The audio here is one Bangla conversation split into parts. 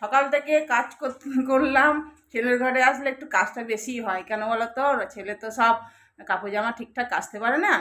সকাল থেকে কাজ করলাম। ছেলের ঘরে আসলে একটু কাজটা বেশি হয়, কেন বলো তো? ছেলে তো সব কাপড় জামা ঠিকঠাক কাচতে পারে না,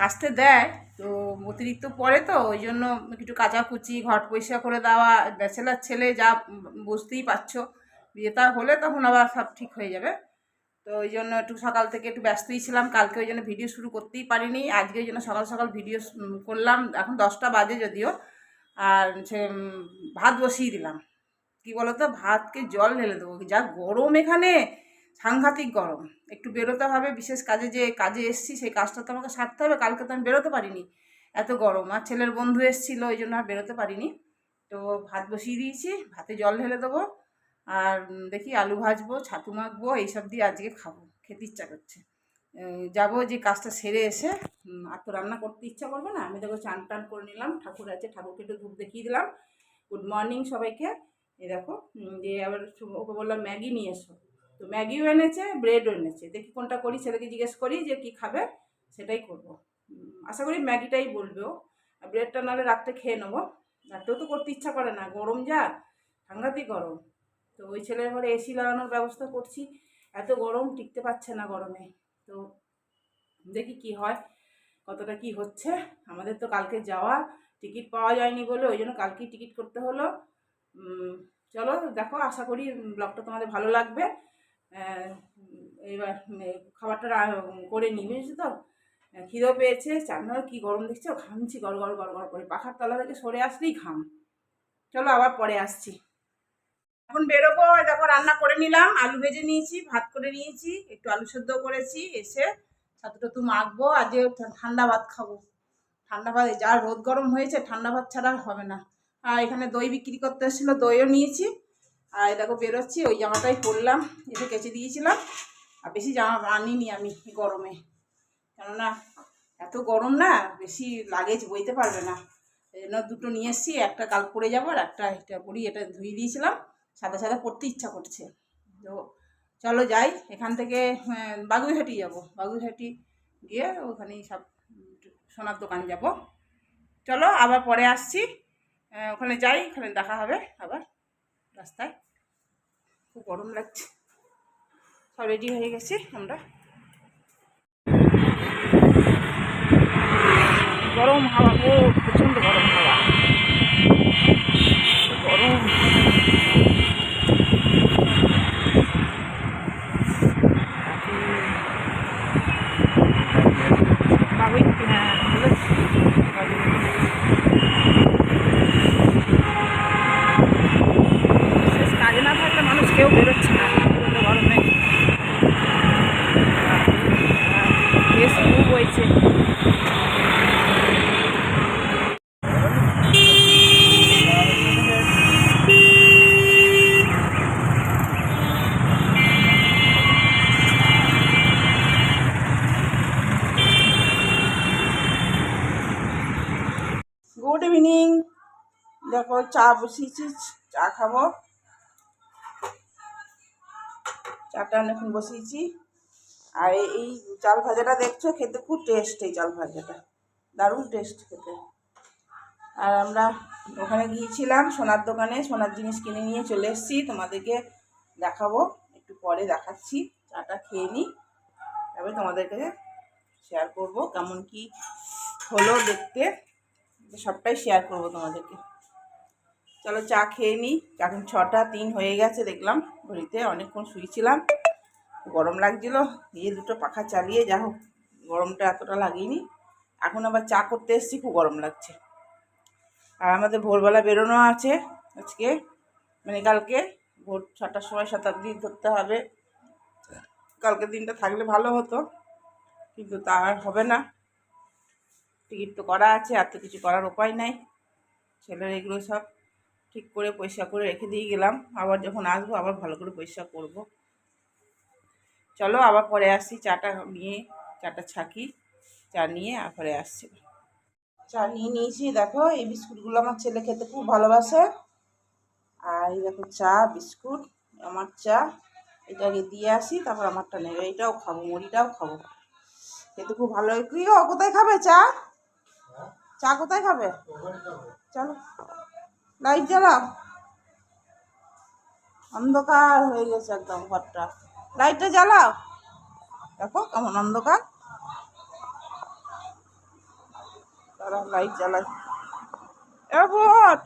কাচতে দেয় তো অতিরিক্ত পরে, তো ওই জন্য একটু কাচাকুচি, ঘর পরিষ্কার করে দেওয়া। ব্যাচেলার ছেলে যা বুঝতেই পারছো, বিয়েটা হলে তখন আবার সব ঠিক হয়ে যাবে। তো ওই জন্য একটু সকাল থেকে একটু ব্যস্তই ছিলাম। কালকে ওই জন্য ভিডিও শুরু করতেই পারিনি, আজকে ওই জন্য সকাল সকাল ভিডিও করলাম। এখন 10টা বাজে যদিও। আর সে ভাত বসিয়ে দিলাম। কি বলতো, ভাতকে জল ঢেলে দেবো, যা গরম এখানে, সাংঘাতিক গরম। একটু বেরোতে হবে, বিশেষ কাজে যে কাজে এসছি সেই কাজটা তো আমাকে সারতে হবে। কালকে তো আমি বেরোতে পারিনি, এত গরম। আর ছেলের বন্ধু এসেছিলো, ওই জন্য আর বেরোতে পারিনি। তো ভাত বসিয়ে দিয়েছি, ভাতে জল ঢেলে দেবো। আর দেখি আলু ভাজবো, ছাতু মাখবো, এইসব দিয়ে আজকে খাবো, খেতে ইচ্ছা করছে। যাবো, যে কাজটা সেরে এসে আর তো রান্না করতে ইচ্ছা করবে না। আমি দেখো চান টান করে নিলাম, ঠাকুর আছে, ঠাকুরকে একটু ধূপ দেখিয়ে দিলাম। গুড মর্নিং সবাইকে। এই দেখো, যে আবার ওকে বললাম ম্যাগি নিয়ে এসো, তো ম্যাগিও এনেছে, ব্রেডও এনেছে। দেখি কোনটা করি, ছেলেকে জিজ্ঞেস করি যে কি খাবে, সেটাই করব। আশা করি ম্যাগিটাই বলবে ও। আর ব্রেডটা নাহলে রাত্রে খেয়ে নেবো। রাত্রেও তো করতে ইচ্ছা করে না, গরম যা, সাংঘাতিক গরম। তো ওই ছেলের ঘরে এসি লাগানোর ব্যবস্থা করছি, এত গরম টিকতে পারছে না গরমে। তো দেখি কি হয়, কতটা কি হচ্ছে। আমাদের তো কালকে যাওয়া, টিকিট পাওয়া যায়নি বলে ওই জন্য কালকেই টিকিট করতে হলো। চলো দেখো, আশা করি ব্লগটা তোমাদের ভালো লাগবে। এবার খাবারটা করে নিই, বুঝেছো তো? খিদেও পেয়েছে, চান্নার কি গরম দেখছো, ঘামছি গড় গড় গড় গড় করে, পাখার তলা থেকে সরে আসলেই ঘাম। চলো আবার পরে আসছি। এখন বেরোবো। দেখো রান্না করে নিলাম, আলু ভেজে নিয়েছি, ভাত করে নিয়েছি, একটু আলু সেদ্ধ করেছি। এসে ছাতু টাতু মাখবো, আজকে ঠান্ডা ভাত খাবো। ঠান্ডা ভাত, যা রোদ গরম হয়েছে, ঠান্ডা ভাত ছাড়া হবে না। আর এখানে দই বিক্রি করতে এসেছিলো, দইও নিয়েছি। আর দেখো বেরোচ্ছি, ওই জামাটাই পরলাম, এসে কেচে দিয়েছিলাম। আর বেশি জামা আনিনি আমি গরমে, কেননা এত গরম না, বেশি লাগেজ বইতে পারবে না। এই জন্য দুটো নিয়ে এসেছি, একটা কাল পরে যাবো, আর একটা এটা পরি। এটা ধুয়ে দিয়েছিলাম, সাদা সাদা পরতে ইচ্ছা করছে। তো চলো যাই এখান থেকে। বাগুইহাটি যাব, বাগুইহাটি গিয়ে ওখানেই সব সোনার দোকান যাব। চলো আবার পরে আসছি। ওখানে যাই, ওখানে দেখা হবে আবার রাস্তায়। খুব গরম লাগছে। সব রেডি হয়ে গেছি আমরা। গরম হাওয়া, ও প্রচণ্ড গরম হাওয়া, গরম। বাগুইহাটি, হ্যাঁ বলেছি। বিশেষ কাজে না থাকলে মানুষ কেউ বেরোচ্ছে না গরমে। বেশ খুব হয়েছে। Good evening. দেখো চা বসিয়েছি, চা খাবো। চাটা অনেকক্ষণ বসিয়েছি। আর এই চাল ভাজাটা দেখছো, খেতে খুব টেস্ট। এই চাল ভাজাটা দারুণ টেস্ট খেতে। আর আমরা ওখানে গিয়েছিলাম সোনার দোকানে, সোনার জিনিস কিনে নিয়ে চলে এসেছি, তোমাদেরকে দেখাবো, একটু পরে দেখাচ্ছি। চাটা খেয়ে নিই, তবে তোমাদেরকে শেয়ার করব কেমন কি হলো দেখতে, সবটাই শেয়ার করব তোমাদেরকে। চলো চা খেয়ে নিই। এখন 6টা 3 হয়ে গেছে, দেখলাম ঘড়িতে। অনেকক্ষণ শুয়েছিলাম, গরম লাগছিল, এই দুটো পাখা চালিয়ে যা হোক গরমটা এতটা লাগেনি। এখন আবার চা করতে এসেছি, খুব গরম লাগছে। আর আমাদের ভোরবেলা বেরোনো আছে আজকে, মানে কালকে ভোর 6টার সময় শতাব্দী ধরতে হবে। কালকে দিনটা থাকলে ভালো হতো, কিন্তু তা আর হবে না। টিকিট তো করা আছে, আর তো কিছু করার উপায় নাই। ছেলের এগুলো সব ঠিক করে পরিষ্কার করে রেখে দিয়ে গেলাম, আবার যখন আসবো আবার ভালো করে পরিষ্কার করব। চলো আবার পরে আসছি, চাটা নিয়ে, চাটা ছাকি, চা নিয়ে আর পরে আসছি। চা নিয়ে নিয়েছি, দেখো এই বিস্কুটগুলো আমার ছেলে খেতে খুব ভালোবাসে। আর এই দেখো চা, বিস্কুট, আমার চা। এটা আগে দিয়ে আসি, তারপর আমারটা নেবে। এইটাও খাবো, মুড়িটাও খাবো, খেতে খুব ভালো। কি গো, কোথায় খাবে চা? চা কোথায় খাবে? চলো লাইট জ্বালাও। অন্ধকার হয়ে গেছে একদম ঘরটা। লাইটটা জ্বালাও, দেখো কেমন অন্ধকার। তারা লাইট জ্বালায়। এয়ারপোর্ট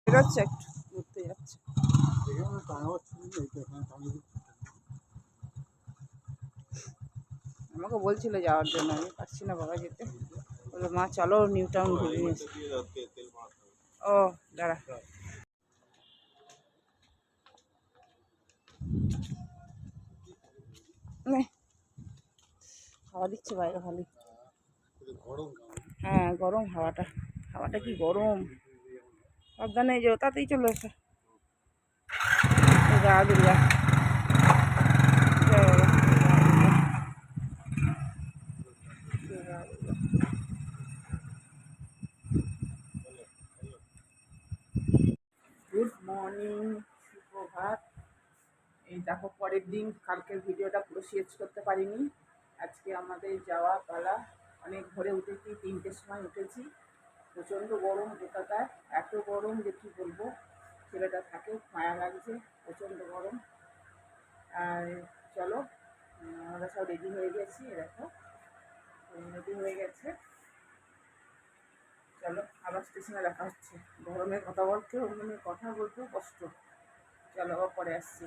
বেরোচ্ছে, একটু ঘুরতে যাচ্ছে। আমাকে বলছিল যাওয়ার জন্য, আমি পারছি না বাবা যেতে। বললো মা চলো নিউ টাউন ঘুরে নিয়ে এসে। ও দাঁড়া, হাওয়া দিচ্ছে বাইরে ভালোই। হ্যাঁ গরম হাওয়াটা, হাওয়াটা কি গরম। সাবধানে যাও, তাতেই চলে এসো। দুর্গা দুর্গা, জয় বাবা। দুর্গা দুর্গা। গুড মর্নিং, সুপ্রভাত। এই দেখো পরের দিন, কালকের ভিডিওটা পুরো শেষ করতে পারিনি। আজকে আমাদের যাওয়া পালা। অনেক ভোরে উঠেছি, 3টের সময় উঠেছি। প্রচণ্ড গরম কলকাতায়, এত গরম যে কী বলবো। ছেলেটা থাকে, মায়া লাগছে, প্রচণ্ড গরম। আর চলো, আমরা সব রেডি হয়ে গেছি, দেখো রেডি হয়ে গেছে। চলো আবার স্টেশনে দেখা হচ্ছে। গরমে কথা বলতে, অন্য কথা বলতেও কষ্ট। চলো আবার পরে আসছি।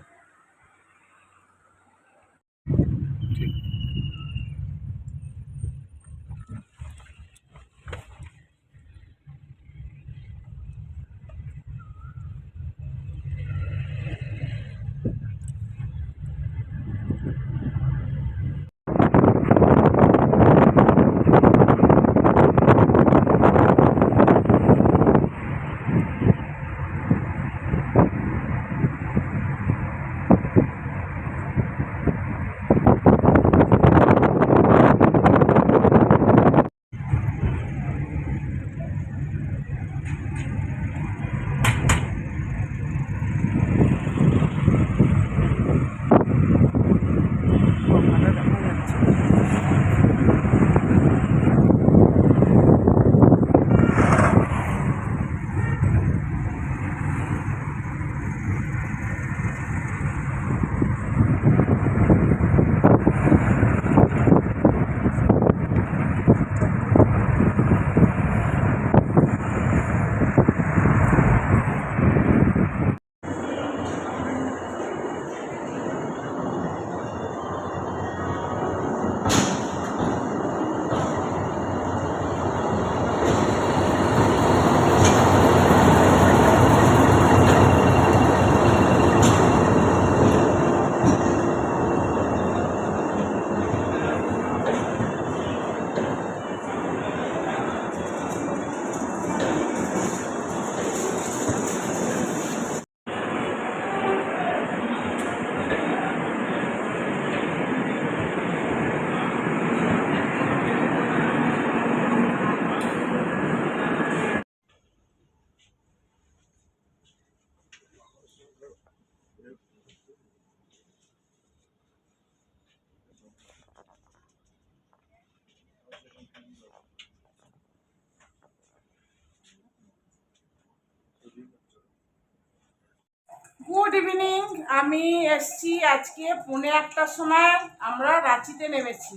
Good evening. আমি এসছি আজকে 1:45টার সময়। আমরা রাঁচিতে নেমেছি।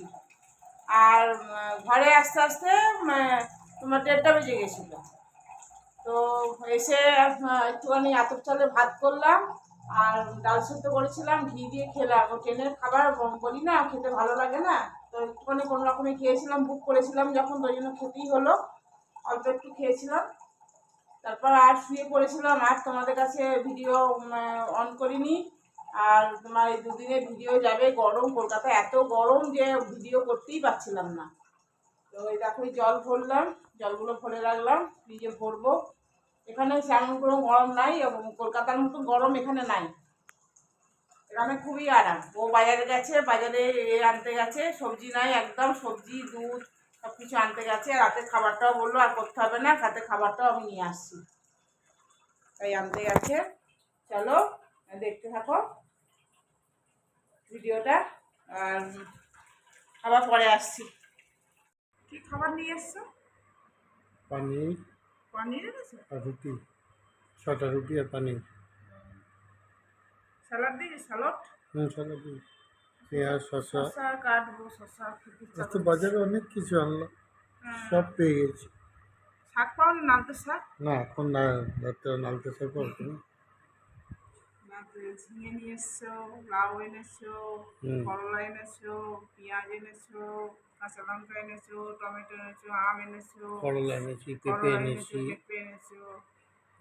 আর ঘরে আস্তে আস্তে তোমার 1:30টা বেজে গেছিলো। তো এসে একটুখানি আতপ চালে ভাত করলাম, আর ডাল সেদ্ধ করেছিলাম, ঘি দিয়ে খেলাম। ট্রেনের খাবার বলি না, খেতে ভালো লাগে না। তো একটুখানি কোনো রকমে খেয়েছিলাম, বুক করেছিলাম যখন, ওই জন্য খেতেই হলো। অল্প একটু খেয়েছিলাম, তারপর আর শুয়ে পড়েছিলাম। আর তোমাদের কাছে ভিডিও অন করিনি। আর তোমার এই দুদিনে ভিডিও যাবে, গরম কলকাতায় এত গরম যে ভিডিও করতেই পারছিলাম না। তো এই দেখো জল ভরলাম, জলগুলো ভরে রাখলাম, ফ্রিজে ভরবো। এখানে সেমন কোনো গরম নাই, এবং কলকাতার মতো গরম এখানে নাই। এখানে খুবই আরাম। ও বাজারে গেছে, বাজারে আনতে গেছে, সবজি নাই একদম, সবজি দুধ সব কিছু আনতে গেছে। রাতের খাবারটাও বললো আর করতে হবে না, রাতের খাবারটাও আমি নিয়ে আসছি, তাই আনতে গেছে। চলো দেখতে থাকো ভিডিওটা। আর আবার পরে আসছি। কি খাবার নিয়ে এসছো? পানির পনির এনেছো? আর রুটি, 6টা রুটি আর পানির। স্যালাড দিয়েছি, স্যালাড। স্যালাড দিই, পেঁয়াজ, শসা। শসা কাটবো, শসা খেতে ইচ্ছা আজ তো করছে। বাজারে অনেক কিছু আনলো, হ্যাঁ। সব পেয়ে গেছি। শাক পাও না, নালতে শাক? না এখন না, রাত্রে নালতে শাক পাবো না। নালতে ঝিঙে নিয়ে এসছো, লাউ এনেছো, হুম, করলা এনেছো, পেঁয়াজ এনেছো, কাঁচা লঙ্কা এনেছো, টমেটো এনেছো, আম এনেছো, করলা এনেছি, পেঁপে করলা এনেছো, এনেছি, পেঁপে এনেছো,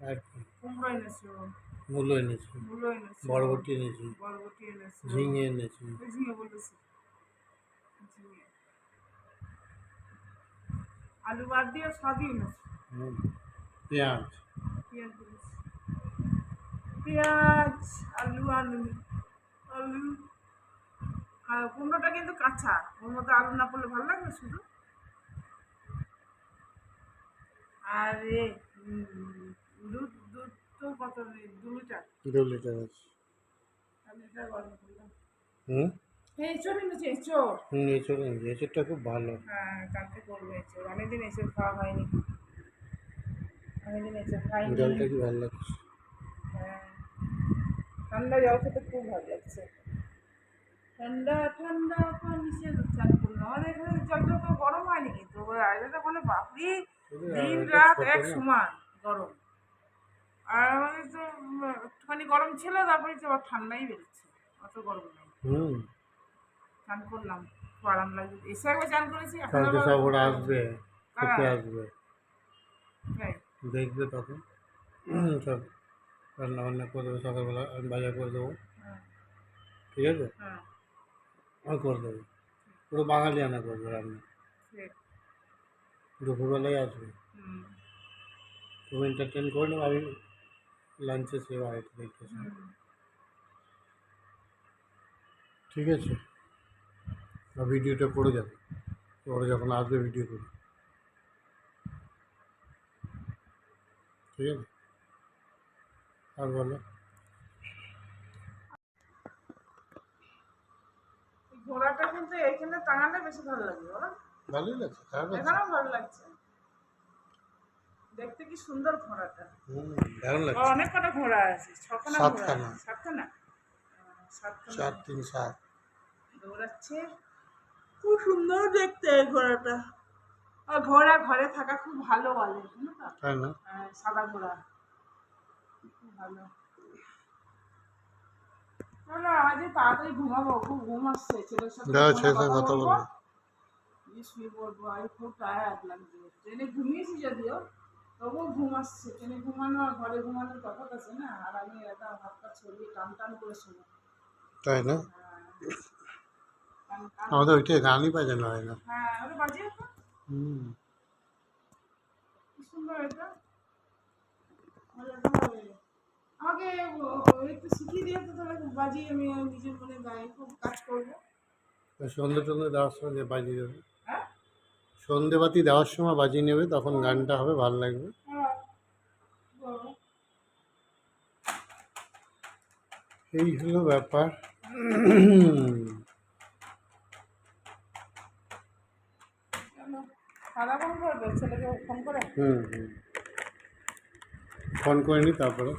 আর কি, কুমড়ো এনেছো, মূলো এনেছি, মূলো এনেছো, বরবটি এনেছি, বরবটি এনেছো, ঝিঙে এনেছি। ওই ঝিঙে বলতেছি, ঝিঙে, আলু বাদ দিয়ে সবই এনেছো। হুম, পেঁয়াজ। পেঁয়াজ এনেছো, পেঁয়াজ, আলু, আলু, আলু, আর কুমড়োটা কিন্তু কাঁচা, ওর মধ্যে আলু না পড়লে ভালো লাগবে শুধু। আর এ দুধ, দুধ তো কত নেই, 2 লিটার। 2 লিটার আছে। 1 লিটার গরম করলাম। হুম এঁচড় এনেছি, এঁচড়। এঁচড় এনেছি, এঁচড়টা খুব ভালো। হ্যাঁ, কালকে করবো এঁচড়, অনেকদিন এঁচড় খাওয়া হয়নি, অনেকদিন এঁচড় খাইনি। জলটা কি ভালো লাগছে। হ্যাঁ, ঠান্ডা জল খেতে খুব ভালো লাগছে। ঠান্ডা ঠান্ডা পানি সে চান করলাম, আমাদের এখানে জলটা তো গরম হয়নি, কিন্তু আগে বলে বাপরে দিন এটা রাত ছোট এক না। সমান গরম। আর আমাদের তো একটুখানি গরম ছিল, তারপরে তো আবার ঠান্ডাই বেরোচ্ছে, অত গরম নেই। হুম, চান করলাম, খুব আরাম লাগছে, এসে একবার চান করেছি, এখন কালকে আবার সব ওরা করতে হবে। আসবে, কারা? খেতে আসবে, তাই? দেখবে তখন। সব রান্না বান্না করে দেবো, সকালবেলা আমি বাজার করে দেবো। হ্যাঁ, ঠিক আছে, হ্যাঁ, আমি করে দেবো, পুরো বাঙালি আনা করবে রান্না। ঠিক। দুপুরবেলায় আসবে, হুম, তুমি এন্টারটেন করে নেবো, আমি লাঞ্চে সেবা হয়তো দেখতে আসবো। হুম। ঠিক আছে, আর ভিডিওটা করে যাবে, ওরা যখন আসবে ভিডিও করে। ঠিক আছে, আর বলো। এই ঘোড়াটা কিন্তু এইখানে টাঙালে বেশি ভালো লাগবে, বলো? ভালোই লাগছে, খারাপ লাগছে। এখানেও ভালো লাগছে, দেখতে কি সুন্দর ঘোড়াটা। হুম, দারুণ ও, লাগছে। অনেক কটা ঘোড়া আছে, 6খানা ঘোড়া আছে, 7খানা, 7খানা, 7খানা 4 3 7। দৌড়াচ্ছে, খুব সুন্দর দেখতে এই ঘোড়াটা। আর ঘোড়া ঘরে থাকা খুব ভালো বলে, জানো তো? তাই না? সাদা ঘোড়া খুব ভালো। চলো আজ তাড়াতাড়ি ঘুমাবো, খুব ঘুম আসছে, ছেলের সাথে দাও, ফোনে ছেলের সঙ্গে কথা কথা বলবো, বলবো। দিয়ে শুয়ে পড়বো। আর খুব টায়ার্ড লাগছে, ট্রেনে ঘুমিয়েছি যদিও, তবুও ঘুম আসছে। ট্রেনে ঘুমানো আর ঘরে ঘুমানোর তফাৎ আছে না, আর আমি একদম হাত পা ছড়িয়ে টান টান করে শোনো। তাই না? টান টান আমাদের করে। ওইটাই গানই বাজানো হয় না। হ্যাঁ, ওটা বাজিয়ে তো, হুম, কি সুন্দর এটা, মজাটা হবে। আমাকে একটু শিখিয়ে দিয়ে তো, তাহলে বাজিয়ে আমি নিজের মনে গায়ে খুব কাজ করবো। সন্ধে টন্ধে দেওয়ার সময় বাজিয়ে দেবে, হ্যাঁ, সন্ধেবাতি দেওয়ার সময় বাজিয়ে নেবে, তখন গানটা হবে, ভালো লাগবে। হ্যাঁ, বলো। এই হলো ব্যাপার। চলো, খাওয়া দাওয়া কখন করবে, ছেলেকে ফোন করে? হুম হুম, ফোন করে নি তারপরে।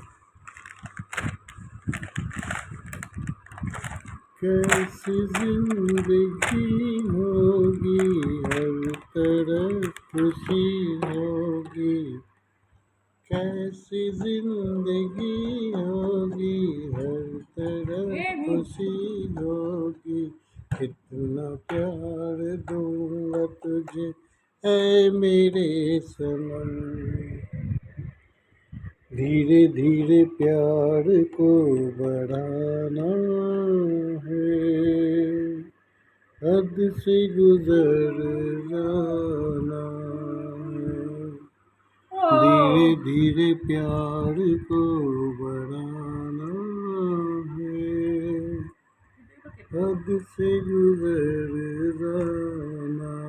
कैसी जिंदगी होगी, हर तरफ खुशी होगी। कैसी जिंदगी होगी, हर तरफ खुशी होगी। कितना प्यार दूंगा तुझे, ऐ मेरे सनम। धीरे धीरे प्यार को बढ़ाना है, हद से गुजर जाना है। धीरे धीरे प्यार को बढ़ाना है, हद से गुजर जाना है।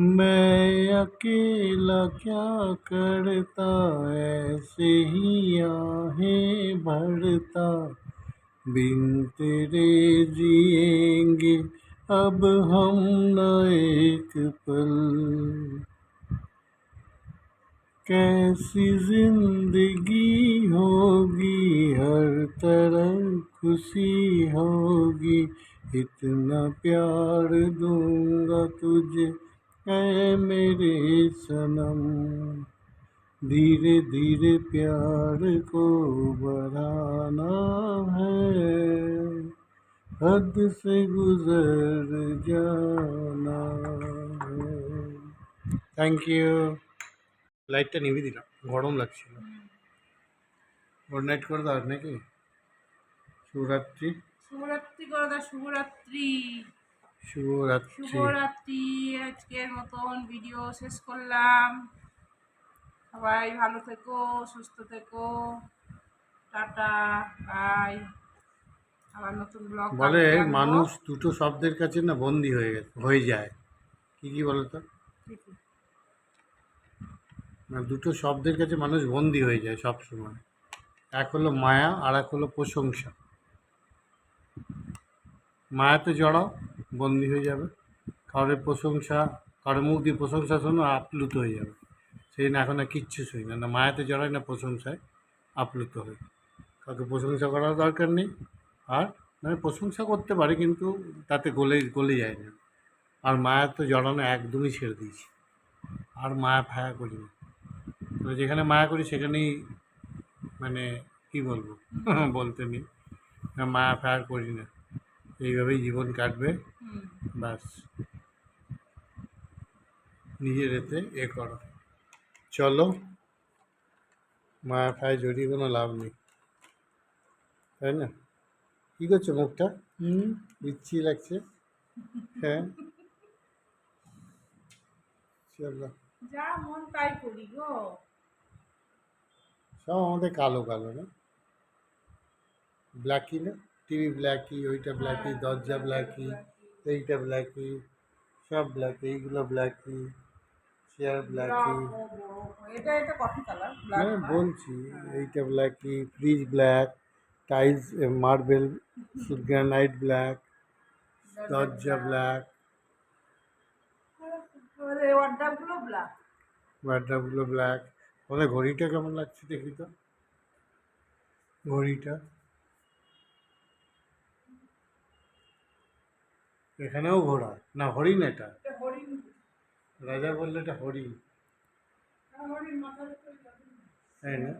मैं अकेला क्या करता, ऐसे ही आहें भरता। बिन तेरे जिएंगे अब हम न एक पल, कैसी जिंदगी होगी हर तरफ खुशी होगी, इतना प्यार दूंगा तुझे ऐ मेरे सनम, धीरे धीरे प्यार को बढ़ाना है, हद से गुजर जाना है। Thank you. লাইটটা নিভে দিলাম, গরম লাগছিল। গুড নাইট করে দাও নাকি? শুভরাত্রি। শুভরাত্রি করে দাও, শুভরাত্রি। শুভরাত্রি। শুভরাত্রি। আজকের মতন ভিডিও শেষ করলাম। সবাই ভালো থেকো, সুস্থ থেকো, টাটা, বাই। আবার নতুন ব্লগ বলে মানুষ দুটো শব্দের কাছে না বন্দি হয়ে যায়। কি বলো তো? না, দুটো শব্দের কাছে মানুষ বন্দি হয়ে যায় সব সময়। এক হলো মায়া আর এক হলো প্রশংসা। মায়াতে জড়াও, বন্দি হয়ে যাবে। কারোর প্রশংসা, কারোর মুখ দিয়ে প্রশংসা শোনো, আপ্লুত হয়ে যাবে। সেই না এখন আর কিচ্ছু শুনি না, না মায়াতে জড়াই না প্রশংসায় আপ্লুত হই। কাউকে প্রশংসা করার দরকার নেই। আর মানে প্রশংসা করতে পারে কিন্তু তাতে গলে যায় না। আর মায়া তো জড়ানো একদমই ছেড়ে দিয়েছি, আর মায়া ফায়া করি না। তো যেখানে মায়া করি সেখানেই মানে কী বলবো বলতে নেই, মায়া ফায়ার করি না। এইভাবেই জীবন কাটবে, ব্যাস। নিজের এতে করো, চলো। মায়া ফায় জড়িয়ে কোনো লাভ নেই, তাই না? কী করছো মুখটা? বিচ্ছি লাগছে। হ্যাঁ, চলো। যা মন তাই করি গো। সব আমাদের কালো কালো না, ব্ল্যাকই না, টিভি ব্ল্যাকই, ওইটা ব্ল্যাকই, দরজা ব্ল্যাকই, এইটা ব্ল্যাকই, সব ব্ল্যাক, এইগুলো ব্ল্যাকই, চেয়ার ব্ল্যাকই। এটা এটা কফি কালার। হ্যাঁ বলছি, এইটা ব্ল্যাকই, fridge black, tiles marble granite black, দরজা ব্ল্যাক, ওয়ার্ড্রপগুলো ব্ল্যাক। ওয়ার্ড্রপগুলো ব্ল্যাক। বলে ঘড়িটা কেমন লাগছে দেখি তো, ঘড়িটা এখানেও ঘোড়া না, হরিণ। এটা রাজা বললে এটা হরিণ, তাই না?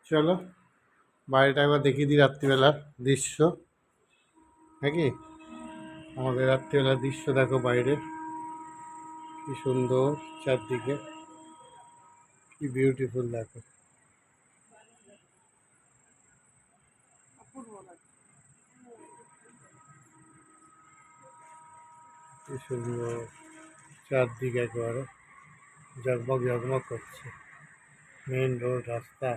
চলো বাইরেটা একবার দেখিয়ে দিই, রাত্রিবেলার দৃশ্য নাকি? আমাদের রাত্রিবেলার দৃশ্য দেখো, বাইরে কি সুন্দর, চারদিকে কি বিউটিফুল, দেখো কি সুন্দর, চারদিকে একেবারে জগমগ জগমগ করছে, মেন রোড, রাস্তা।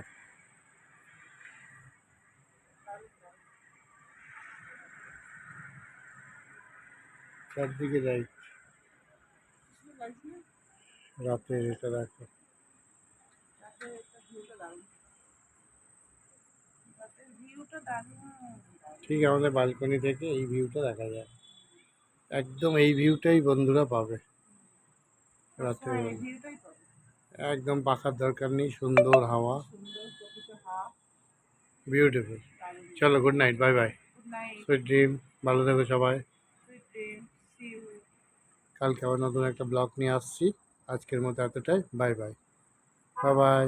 চারদিকে লাইট, রাতের এটা দেখো। ঠিক আমাদের বালকনি থেকে এই ভিউটা দেখা যায়, একদম এই ভিউটাই বন্ধুরা পাবে রাতের বেলা। একদম পাখার দরকার নেই, সুন্দর হাওয়া, বিউটিফুল। চলো good night, bye bye, sweet dream, ভালো থেকো সবাই। কালকে আবার নতুন একটা ব্লগ নিয়ে আসছি, আজকের মতো এতটাই, বাই বাই, বাই বাই।